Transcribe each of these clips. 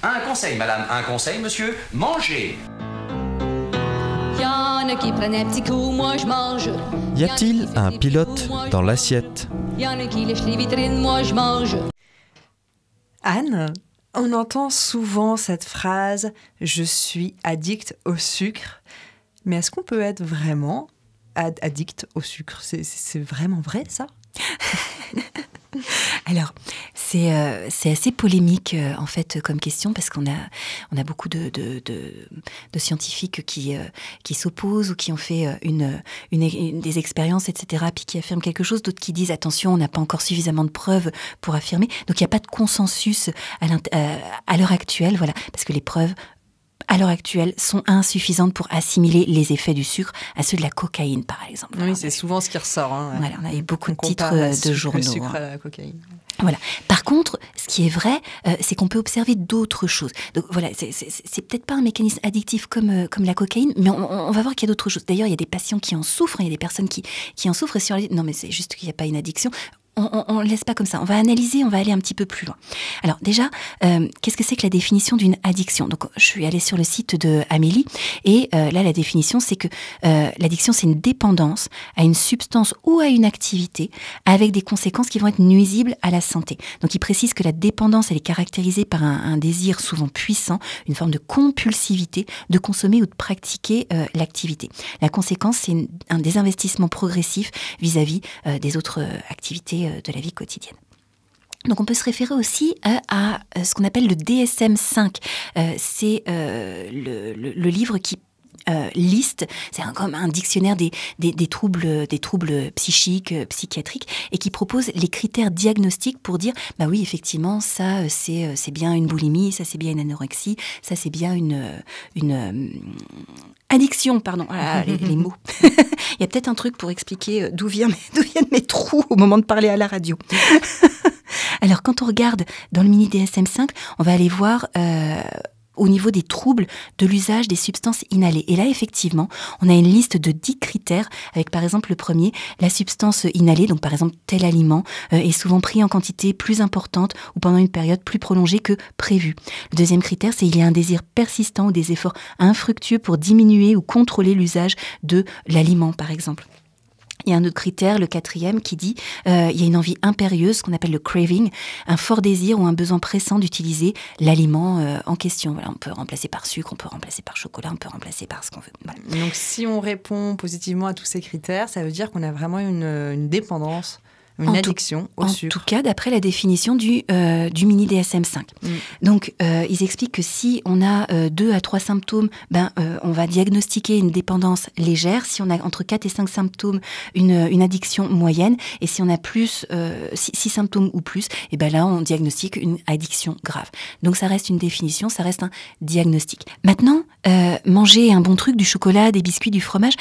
Un conseil, madame, un conseil, monsieur, mangez. Y'en a qui prennent un petit coup, moi je mange. Y a-t-il un pilote dans l'assiette? Y'en a qui lèchent les vitrines, moi je mange. Anne, on entend souvent cette phrase « je suis addict au sucre ». Mais est-ce qu'on peut être vraiment addict au sucre? C'est vraiment vrai, ça? Alors, c'est assez polémique, en fait, comme question, parce qu'on a beaucoup de scientifiques qui s'opposent ou qui ont fait des expériences, etc., puis qui affirment quelque chose, d'autres qui disent « attention, on n'a pas encore suffisamment de preuves pour affirmer ». Donc, il n'y a pas de consensus à l'heure actuelle, voilà, parce que les preuves à l'heure actuelle, sont insuffisantes pour assimiler les effets du sucre à ceux de la cocaïne, par exemple. Oui, c'est souvent ce qui ressort. Hein, voilà, on a eu beaucoup de titres de journaux. Le sucre à la cocaïne. Voilà. Par contre, ce qui est vrai, c'est qu'on peut observer d'autres choses. Donc voilà, c'est peut-être pas un mécanisme addictif comme la cocaïne, mais on va voir qu'il y a d'autres choses. D'ailleurs, il y a des patients qui en souffrent, il y a des personnes qui en souffrent. Et si on leur dit non, mais c'est juste qu'il n'y a pas une addiction. On ne laisse pas comme ça. On va analyser, on va aller un petit peu plus loin. Alors déjà, qu'est-ce que c'est que la définition d'une addiction? Donc, je suis allée sur le site de Amélie et là, la définition, c'est que l'addiction, c'est une dépendance à une substance ou à une activité avec des conséquences qui vont être nuisibles à la santé. Donc, il précise que la dépendance, elle est caractérisée par un désir souvent puissant, une forme de compulsivité de consommer ou de pratiquer l'activité. La conséquence, c'est un désinvestissement progressif vis-à-vis des autres activités de la vie quotidienne. Donc on peut se référer aussi à ce qu'on appelle le DSM-5. C'est le livre qui liste, c'est comme un dictionnaire des troubles psychiques, psychiatriques, et qui propose les critères diagnostiques pour dire, bah oui, effectivement, ça c'est bien une boulimie, ça c'est bien une anorexie, ça c'est bien une addiction, pardon, les mots. Il y a peut-être un truc pour expliquer d'où viennent mes trous au moment de parler à la radio. Alors, quand on regarde dans le mini DSM-5, on va aller voir au niveau des troubles de l'usage des substances inhalées. Et là, effectivement, on a une liste de 10 critères, avec par exemple le premier, la substance inhalée, donc par exemple tel aliment, est souvent pris en quantité plus importante ou pendant une période plus prolongée que prévu. Le deuxième critère, c'est il y a un désir persistant ou des efforts infructueux pour diminuer ou contrôler l'usage de l'aliment, par exemple. Il y a un autre critère, le quatrième, qui dit il y a une envie impérieuse, ce qu'on appelle le craving, un fort désir ou un besoin pressant d'utiliser l'aliment en question. Voilà, on peut remplacer par sucre, on peut remplacer par chocolat, on peut remplacer par ce qu'on veut. Voilà. Donc si on répond positivement à tous ces critères, ça veut dire qu'on a vraiment une dépendance, une addiction au sucre. En tout cas, d'après la définition du mini DSM-5. Donc, ils expliquent que si on a 2 à 3 symptômes, on va diagnostiquer une dépendance légère. Si on a entre 4 et 5 symptômes, une addiction moyenne. Et si on a plus 6 symptômes ou plus, et ben là, on diagnostique une addiction grave. Donc, ça reste une définition, ça reste un diagnostic. Maintenant, manger un bon truc, du chocolat, des biscuits, du fromage,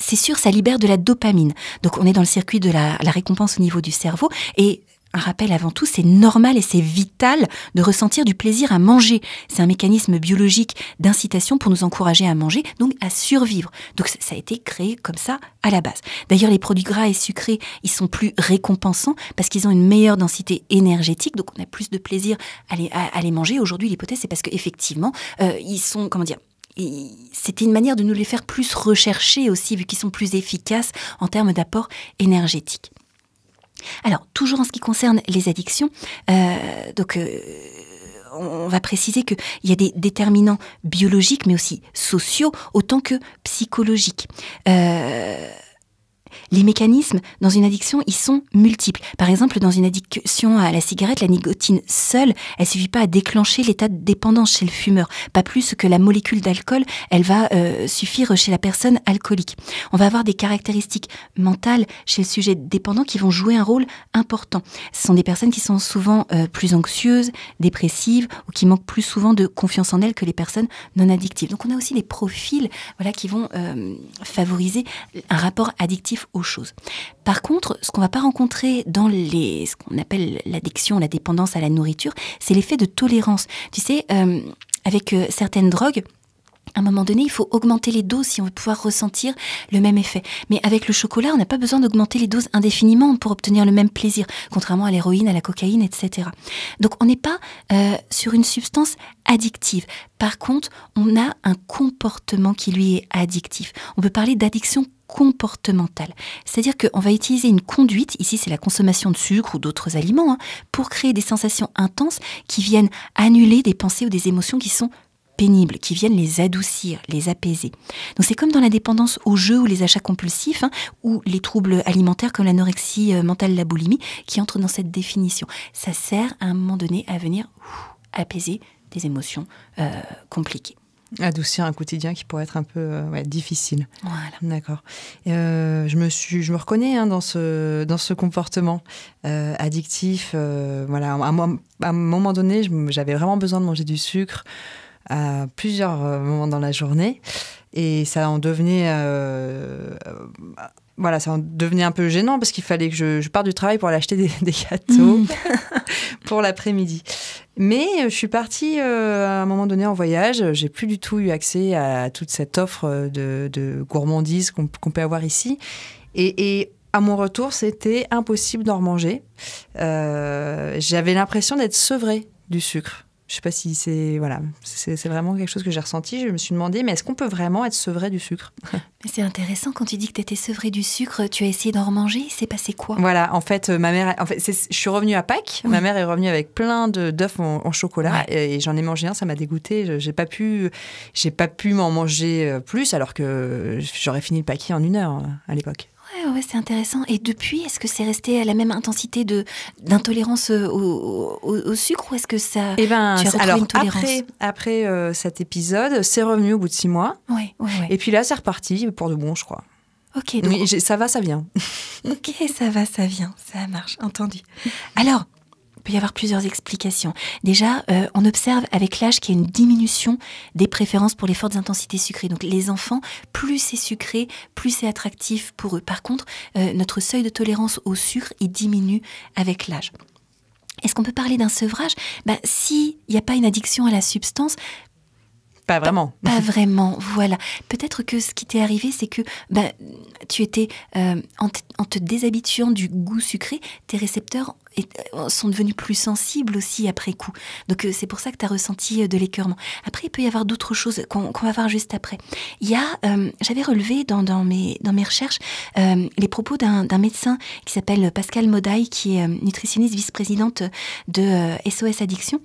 c'est sûr, ça libère de la dopamine. Donc, on est dans le circuit de la récompense au niveau du cerveau. Et un rappel avant tout, c'est normal et c'est vital de ressentir du plaisir à manger. C'est un mécanisme biologique d'incitation pour nous encourager à manger, donc à survivre. Donc, ça a été créé comme ça à la base. D'ailleurs, les produits gras et sucrés, ils sont plus récompensants parce qu'ils ont une meilleure densité énergétique. Donc, on a plus de plaisir à les manger. Aujourd'hui, l'hypothèse, c'est parce qu'effectivement, ils sont, c'était une manière de nous les faire plus rechercher aussi, vu qu'ils sont plus efficaces en termes d'apport énergétique. Alors, toujours en ce qui concerne les addictions, on va préciser qu'il y a des déterminants biologiques, mais aussi sociaux, autant que psychologiques. Les mécanismes dans une addiction, ils sont multiples. Par exemple, dans une addiction à la cigarette, la nicotine seule, elle suffit pas à déclencher l'état de dépendance chez le fumeur. Pas plus que la molécule d'alcool, elle va suffire chez la personne alcoolique. On va avoir des caractéristiques mentales chez le sujet dépendant qui vont jouer un rôle important. Ce sont des personnes qui sont souvent plus anxieuses, dépressives ou qui manquent plus souvent de confiance en elles que les personnes non addictives. Donc on a aussi des profils qui vont favoriser un rapport addictif aux choses. Par contre, ce qu'on ne va pas rencontrer dans ce qu'on appelle l'addiction, la dépendance à la nourriture, c'est l'effet de tolérance. Tu sais, avec certaines drogues, À un moment donné, il faut augmenter les doses si on veut pouvoir ressentir le même effet. Mais avec le chocolat, on n'a pas besoin d'augmenter les doses indéfiniment pour obtenir le même plaisir, contrairement à l'héroïne, à la cocaïne, etc. Donc on n'est pas sur une substance addictive. Par contre, on a un comportement qui lui est addictif. On peut parler d'addiction comportementale. C'est-à-dire qu'on va utiliser une conduite, ici c'est la consommation de sucre ou d'autres aliments, pour créer des sensations intenses qui viennent annuler des pensées ou des émotions qui sont pénibles, qui viennent les adoucir, les apaiser. Donc c'est comme dans la dépendance aux jeux ou les achats compulsifs, ou les troubles alimentaires comme l'anorexie mentale, la boulimie, qui entrent dans cette définition. Ça sert à un moment donné à venir apaiser des émotions compliquées. Adoucir un quotidien qui pourrait être un peu difficile. Voilà. D'accord. Je me reconnais dans ce comportement addictif. Voilà, à un moment donné, j'avais vraiment besoin de manger du sucre à plusieurs moments dans la journée, et ça en devenait ça en devenait un peu gênant parce qu'il fallait que je parte du travail pour aller acheter des gâteaux pour l'après-midi. Mais je suis partie à un moment donné en voyage. J'ai plus du tout eu accès à toute cette offre de gourmandise qu'on peut avoir ici. Et à mon retour, c'était impossible d'en remanger. J'avais l'impression d'être sevrée du sucre. Je ne sais pas si c'est vraiment quelque chose que j'ai ressenti. Je me suis demandé, mais est-ce qu'on peut vraiment être sevré du sucre ? Mais c'est intéressant, quand tu dis que tu étais sevrée du sucre, tu as essayé d'en remanger, il s'est passé quoi ? Voilà, en fait, je suis revenue à Pâques. Oui. Ma mère est revenue avec plein d'œufs en chocolat, et j'en ai mangé un, ça m'a dégoûtée. J'ai pas pu m'en manger plus, alors que j'aurais fini le paquet en 1 heure à l'époque. Ouais, c'est intéressant. Et depuis, est-ce que c'est resté à la même intensité d'intolérance au sucre, ou est-ce que ça tu as retrouvé une tolérance ? Après cet épisode, c'est revenu au bout de 6 mois. Ouais. Et puis là, c'est reparti pour de bon, je crois. Ok. Donc... Mais ça va, ça vient. Ok, ça va, ça vient. Ça marche, entendu. Alors, il peut y avoir plusieurs explications. Déjà, on observe avec l'âge qu'il y a une diminution des préférences pour les fortes intensités sucrées. Donc les enfants, plus c'est sucré, plus c'est attractif pour eux. Par contre, notre seuil de tolérance au sucre, il diminue avec l'âge. Est-ce qu'on peut parler d'un sevrage ? S'il n'y a pas une addiction à la substance... Pas vraiment. Pas vraiment, voilà. Peut-être que ce qui t'est arrivé, c'est que tu étais, en te déshabituant du goût sucré, tes récepteurs sont devenus plus sensibles aussi après coup. Donc c'est pour ça que tu as ressenti de l'écœurement. Après, il peut y avoir d'autres choses qu'on va voir juste après. Il y a, j'avais relevé dans mes recherches les propos d'un médecin qui s'appelle Pascal Modaille, qui est nutritionniste vice-présidente de SOS Addiction.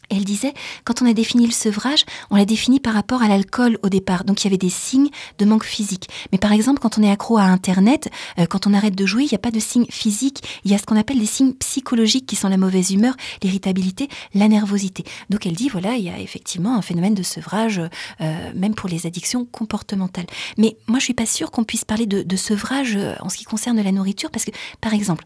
Et elle disait, quand on a défini le sevrage, on l'a défini par rapport à l'alcool au départ. Donc, il y avait des signes de manque physique. Mais par exemple, quand on est accro à Internet, quand on arrête de jouer, il n'y a pas de signes physiques. Il y a ce qu'on appelle des signes psychologiques qui sont la mauvaise humeur, l'irritabilité, la nervosité. Donc, elle dit, voilà, il y a effectivement un phénomène de sevrage, même pour les addictions comportementales. Mais moi, je ne suis pas sûre qu'on puisse parler de sevrage en ce qui concerne la nourriture, parce que, par exemple,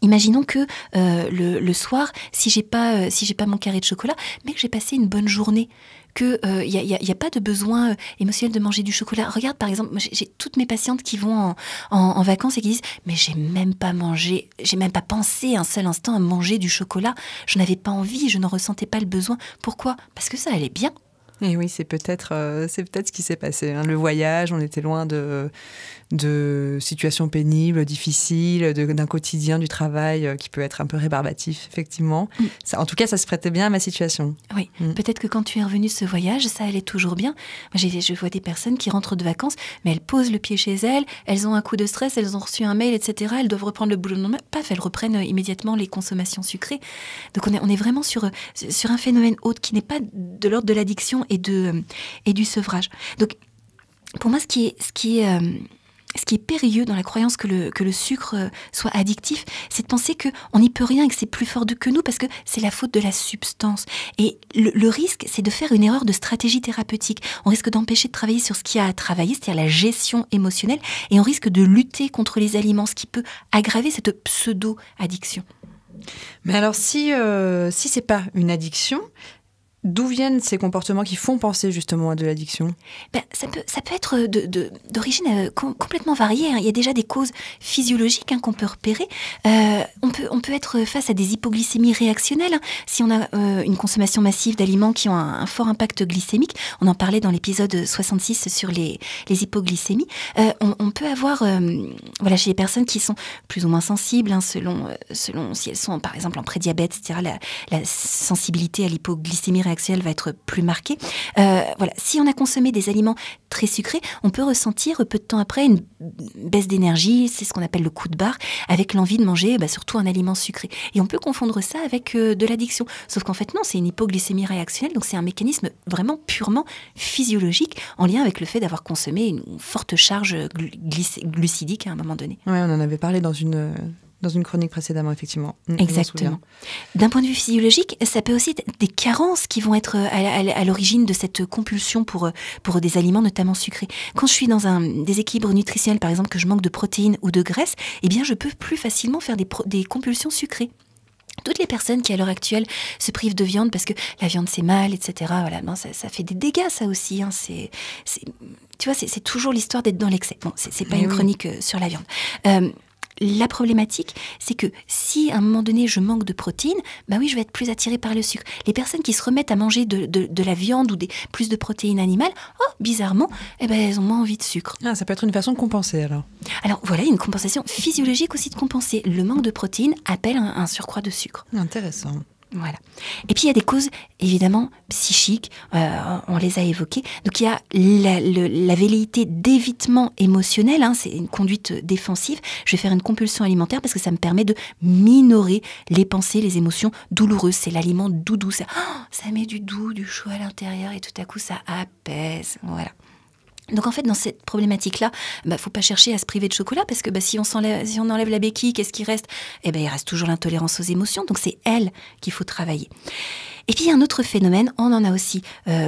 imaginons que le soir, si j'ai pas mon carré de chocolat, mais que j'ai passé une bonne journée, que y a pas de besoin émotionnel de manger du chocolat. Regarde, par exemple, j'ai toutes mes patientes qui vont en vacances et qui disent « mais j'ai même pas pensé un seul instant à manger du chocolat. Je n'avais pas envie, je n'en ressentais pas le besoin. Pourquoi ? Parce que ça allait bien. » Et oui, c'est peut-être ce qui s'est passé. Le voyage, on était loin de situations pénibles, difficiles, d'un quotidien du travail qui peut être un peu rébarbatif, effectivement. Ça, en tout cas, ça se prêtait bien à ma situation. Oui, peut-être que quand tu es revenu de ce voyage, ça allait toujours bien. Moi, je vois des personnes qui rentrent de vacances, mais elles posent le pied chez elles, elles ont un coup de stress, elles ont reçu un mail, etc. Elles doivent reprendre le boulot le lendemain. Paf, elles reprennent immédiatement les consommations sucrées. Donc, on est vraiment sur un phénomène autre qui n'est pas de l'ordre de l'addiction et du sevrage. Donc, pour moi, ce qui est périlleux dans la croyance que le sucre soit addictif, c'est de penser qu'on n'y peut rien et que c'est plus fort que nous parce que c'est la faute de la substance. Et le risque, c'est de faire une erreur de stratégie thérapeutique. On risque d'empêcher de travailler sur ce qu'il y a à travailler, c'est-à-dire la gestion émotionnelle, et on risque de lutter contre les aliments, ce qui peut aggraver cette pseudo-addiction. Mais alors, si c'est pas une addiction, D'où viennent ces comportements qui font penser justement à de l'addiction ? Ça peut être d'origine complètement variée. Il y a déjà des causes physiologiques qu'on peut repérer. On peut être face à des hypoglycémies réactionnelles. Si on a une consommation massive d'aliments qui ont un fort impact glycémique, on en parlait dans l'épisode 66 sur les hypoglycémies, on peut avoir chez les personnes qui sont plus ou moins sensibles, selon si elles sont par exemple en prédiabète, etc., la sensibilité à l'hypoglycémie réactionnelle va être plus marquée. Si on a consommé des aliments très sucrés, on peut ressentir peu de temps après une baisse d'énergie, c'est ce qu'on appelle le coup de barre, avec l'envie de manger surtout un aliment sucré. Et on peut confondre ça avec de l'addiction. Sauf qu'en fait non, c'est une hypoglycémie réactionnelle, donc c'est un mécanisme vraiment purement physiologique en lien avec le fait d'avoir consommé une forte charge glucidique à un moment donné. Oui, on en avait parlé dans une chronique précédemment, effectivement. Exactement. D'un point de vue physiologique, ça peut aussi être des carences qui vont être à l'origine de cette compulsion pour des aliments, notamment sucrés. Quand je suis dans un déséquilibre nutritionnel, par exemple, que je manque de protéines ou de graisse, eh bien, je peux plus facilement faire des compulsions sucrées. Toutes les personnes qui, à l'heure actuelle, se privent de viande parce que la viande, c'est mal, etc., ça fait des dégâts, ça aussi. Tu vois, c'est toujours l'histoire d'être dans l'excès. Bon, c'est pas une chronique sur la viande. La problématique, c'est que si à un moment donné je manque de protéines, je vais être plus attirée par le sucre. Les personnes qui se remettent à manger de la viande ou plus de protéines animales, bizarrement, elles ont moins envie de sucre. Ah, ça peut être une façon de compenser alors. Alors voilà, une compensation physiologique aussi de compenser. Le manque de protéines appelle un surcroît de sucre. Intéressant. Voilà. Et puis il y a des causes évidemment psychiques, on les a évoquées. Donc il y a la velléité d'évitement émotionnel, c'est une conduite défensive. Je vais faire une compulsion alimentaire parce que ça me permet de minorer les pensées, les émotions douloureuses. C'est l'aliment doudou, ça met du doux, du chaud à l'intérieur et tout à coup ça apaise. Voilà. Donc en fait, dans cette problématique-là, faut pas chercher à se priver de chocolat parce que si on enlève la béquille, qu'est-ce qui reste ? Il reste toujours l'intolérance aux émotions. Donc c'est elle qu'il faut travailler. Et puis il y a un autre phénomène, on en a aussi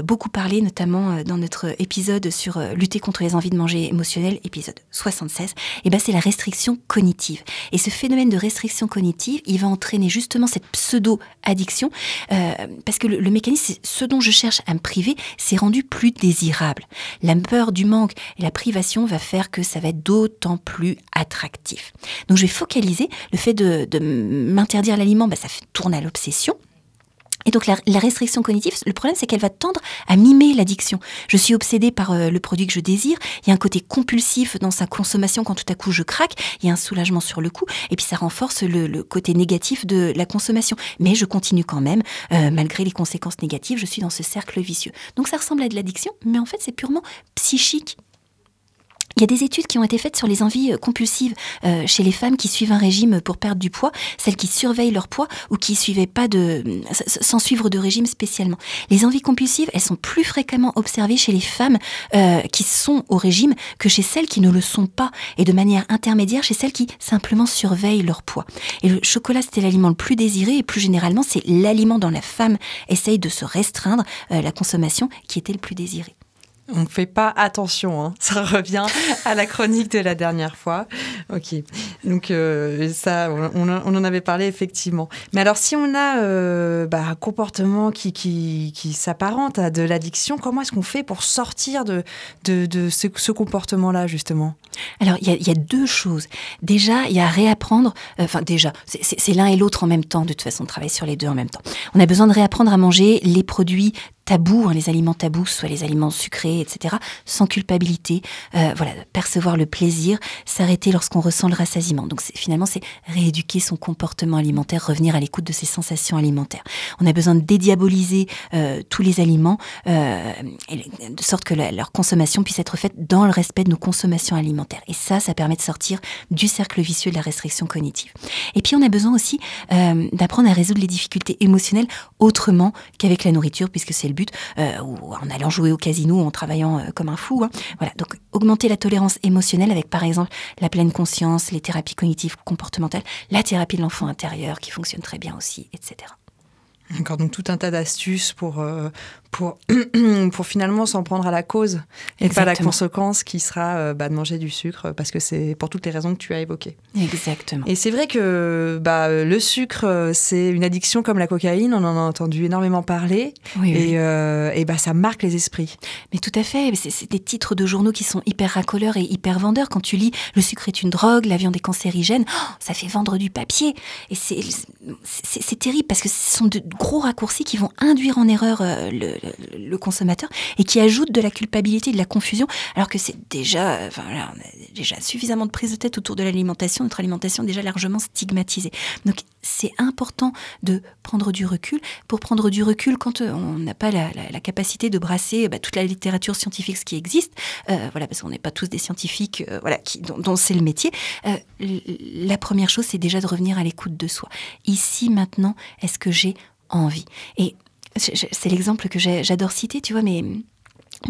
beaucoup parlé, notamment dans notre épisode sur lutter contre les envies de manger émotionnelles, épisode 76, c'est la restriction cognitive. Et ce phénomène de restriction cognitive, il va entraîner justement cette pseudo-addiction, parce que le mécanisme, c'est ce dont je cherche à me priver, c'est rendu plus désirable. La peur du manque et la privation va faire que ça va être d'autant plus attractif. Donc je vais focaliser le fait de m'interdire l'aliment, ça tourne à l'obsession. Et donc la restriction cognitive, le problème c'est qu'elle va tendre à mimer l'addiction. Je suis obsédée par le produit que je désire, il y a un côté compulsif dans sa consommation quand tout à coup je craque, il y a un soulagement sur le coup, et puis ça renforce le côté négatif de la consommation. Mais je continue quand même, malgré les conséquences négatives, je suis dans ce cercle vicieux. Donc ça ressemble à de l'addiction, mais en fait c'est purement psychique. Il y a des études qui ont été faites sur les envies compulsives chez les femmes qui suivent un régime pour perdre du poids, celles qui surveillent leur poids ou qui suivaient pas sans suivre de régime spécialement. Les envies compulsives, elles sont plus fréquemment observées chez les femmes qui sont au régime que chez celles qui ne le sont pas, et de manière intermédiaire chez celles qui simplement surveillent leur poids. Et le chocolat, c'était l'aliment le plus désiré, et plus généralement, c'est l'aliment dont la femme essaye de se restreindre la consommation qui était le plus désiré. On ne fait pas attention, ça revient à la chronique de la dernière fois. Ok, donc ça, on en avait parlé effectivement. Mais alors, si on a un comportement qui s'apparente à de l'addiction, comment est-ce qu'on fait pour sortir de ce comportement-là, justement ? Alors, il y a deux choses. Déjà, il y a à réapprendre... c'est l'un et l'autre en même temps. De toute façon, on travaille sur les deux en même temps. On a besoin de réapprendre à manger les produits tabous, les aliments tabous, soit les aliments sucrés, etc., sans culpabilité, percevoir le plaisir, s'arrêter lorsqu'on ressent le rassasiement. Donc finalement, c'est rééduquer son comportement alimentaire, revenir à l'écoute de ses sensations alimentaires. On a besoin de dédiaboliser tous les aliments, de sorte que leur consommation puisse être faite dans le respect de nos consommations alimentaires. Et ça permet de sortir du cercle vicieux de la restriction cognitive. Et puis on a besoin aussi d'apprendre à résoudre les difficultés émotionnelles autrement qu'avec la nourriture, puisque c'est le but, ou en allant jouer au casino, en travaillant comme un fou. Voilà, donc augmenter la tolérance émotionnelle avec par exemple la pleine conscience, les thérapies cognitives comportementales, la thérapie de l'enfant intérieur qui fonctionne très bien aussi, etc. D'accord, donc tout un tas d'astuces pour pour finalement s'en prendre à la cause et pas la conséquence qui sera de manger du sucre, parce que c'est pour toutes les raisons que tu as évoquées. Exactement. Et c'est vrai que le sucre, c'est une addiction comme la cocaïne, on en a entendu énormément parler, et ça marque les esprits. Mais tout à fait, c'est des titres de journaux qui sont hyper racoleurs et hyper vendeurs. Quand tu lis « Le sucre est une drogue, la viande est cancérigène », ça fait vendre du papier. Et c'est terrible, parce que ce sont de gros raccourcis qui vont induire en erreur le consommateur et qui ajoutent de la culpabilité et de la confusion, alors que c'est déjà, on a déjà suffisamment de prise de tête autour de l'alimentation, notre alimentation est déjà largement stigmatisée. Donc c'est important de prendre du recul. Pour prendre du recul, quand on n'a pas la capacité de brasser toute la littérature scientifique qui existe, parce qu'on n'est pas tous des scientifiques dont c'est le métier, la première chose, c'est déjà de revenir à l'écoute de soi. Ici, maintenant, est-ce que j'ai envie ? Et c'est l'exemple que j'adore citer, tu vois, mes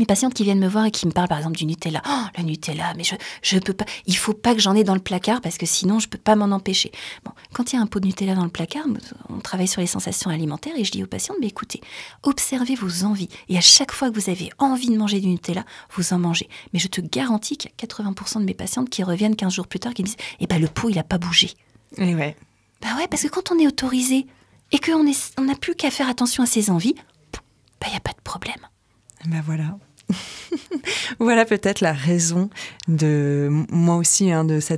patientes qui viennent me voir et qui me parlent par exemple du Nutella. Oh, le Nutella, mais je peux pas. Il faut pas que j'en ai dans le placard parce que sinon je peux pas m'en empêcher. Bon, quand il y a un pot de Nutella dans le placard, on travaille sur les sensations alimentaires et je dis aux patientes, mais écoutez, observez vos envies et à chaque fois que vous avez envie de manger du Nutella, vous en mangez. Mais je te garantis qu'il y a 80% de mes patientes qui reviennent 15 jours plus tard qui me disent, le pot il a pas bougé. Et ouais. Parce que quand on est autorisé et qu'on n'a plus qu'à faire attention à ses envies, il n'y a pas de problème. Voilà. Voilà peut-être la raison de moi aussi de ce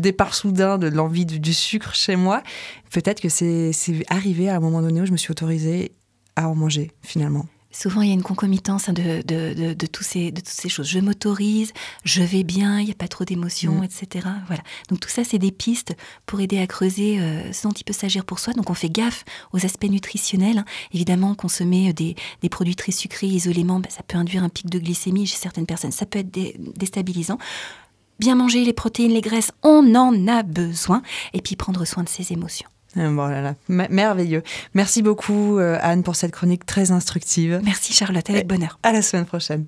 départ soudain de l'envie du sucre chez moi. Peut-être que c'est arrivé à un moment donné où je me suis autorisée à en manger finalement. Souvent, il y a une concomitance de toutes ces choses. Je m'autorise, je vais bien, il n'y a pas trop d'émotions, etc. Voilà. Donc tout ça, c'est des pistes pour aider à creuser ce dont il peut s'agir pour soi. Donc on fait gaffe aux aspects nutritionnels. Évidemment, consommer des produits très sucrés isolément, ça peut induire un pic de glycémie chez certaines personnes. Ça peut être déstabilisant. Bien manger les protéines, les graisses, on en a besoin. Et puis prendre soin de ses émotions. Merveilleux. Merci beaucoup Anne pour cette chronique très instructive. Merci Charlotte, avec bonheur. À la semaine prochaine.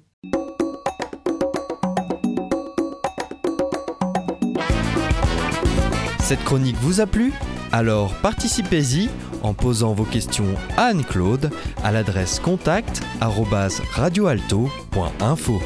Cette chronique vous a plu ? Alors participez-y en posant vos questions à Anne-Claude à l'adresse contact@radioalto.info.